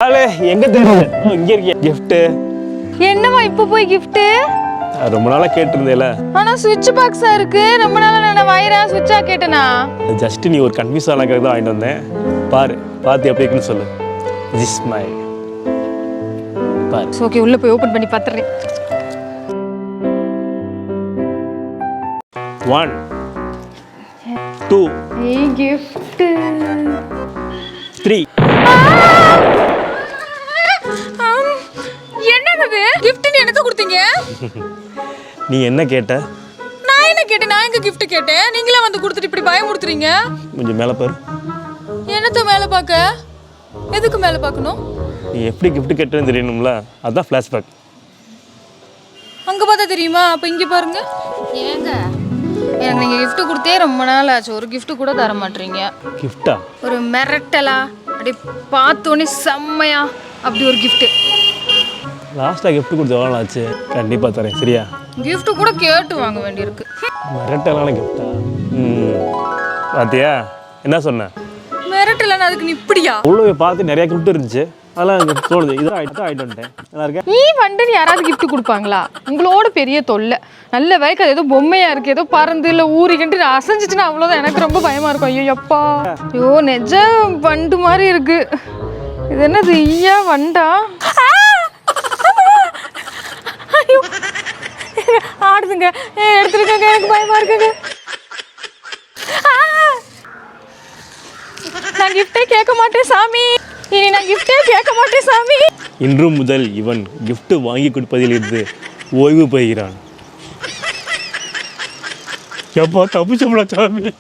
ஆளே எங்க தெரியுது இங்க இருக்கே gift. என்னமா இப்ப போய் gift? ரொம்ப நாளா கேட்டிருந்தேல. ஆனா ஸ்விட்ச் பாக்ஸா இருக்கு. ரொம்ப நாளா நான் வயரா ஸ்விட்சா கேட்டனா. ஜஸ்ட் நீ ஒரு கன்ஃபியூஸ் ஆனதுக்காக தான் வாங்கிட்டு வந்தேன். பாரு பாத்து எப்படி இருக்குன்னு சொல்லு. This is my பாரு. ஓகே உள்ள போய் ஓபன் பண்ணி பாத்துறேன். 1 2 ஏய் gift. 3 என்னது gift நீ எனக்கு கொடுத்தீங்க? நீ என்ன கேட்ட? நான் என்ன கேட்டேன்? நான் எங்க gift கேட்டேன்? நீங்களே வந்து கொடுத்துட்டு இப்படி பயமுறுத்துறீங்க. கொஞ்சம் மேல பாரு. என்னத்த மேல பாக்க? எதுக்கு மேல பார்க்கணும்? நீ எப்படி gift கேட்டேன்னு தெரியணும்ல. அதான் ஃபிளாஷ்பேக். அங்க பார்த்தா தெரியுமா? அப்ப இங்க பாருங்க. ஏங்க எனக்கு நீங்க gift கொடுத்தே ரொம்ப நாள் ஆச்சு. ஒரு gift கூட தர மாட்டீங்க. கிஃப்டா? ஒரு மிரட்டலா அப்படி பார்த்தோன்னே செம்மையா அப்படி ஒரு gift. லாஸ்ட்டாக gift கொடுத்து எவ்வளோ நாள் ஆச்சு? கண்டிப்பாக தரேன் சரியா? gift கூட கேட்டு வாங்க வேண்டியிருக்கு. மிரட்டலான கிஃப்டா? பார்த்தியா என்ன சொன்னேன்? மிரட்டலான அதுக்கு நீ இப்படியா? உள்ளே பார்த்து நிறைய கிஃப்ட் இருந்துச்சு. அதெல்லாம் எனக்கு தோணுது இதான் ஆகிட்டு வந்துட்டேன். நல்லா இருக்கேன். நீ வந்துட்டு யாராவது gift கொடுப்பாங்களா? உங்களோட பெரிய தொல்லை. நல்ல வேலைக்கு அது ஏதோ பொம்மையா இருக்கு, ஏதோ பறந்து இல்லை ஊறிக்கிட்டு அசைஞ்சிச்சுன்னா அவ்வளோதான். எனக்கு ரொம்ப பயமா இருக்கும். ஐயோ அப்பா, ஐயோ நெஜ வண்டு மாதிரி இருக்கு. இது என்னது ஈயா வண்டா? ஐயோ ஆடுதுங்க, எடுத்துருக்கங்க, எனக்கு பயமா இருக்குங்க. நான் கிஃப்டே கேட்க மாட்டேன் சாமி. இனி நான் கிஃப்டே கேட்க மாட்டேன் சாமி. இன்று முதல் இவன் gift வாங்கி கொடுப்பதில் இருந்து ஓய்வு பெறுகிறான். எப்போ தப்பிச்சோம்ல சாமி.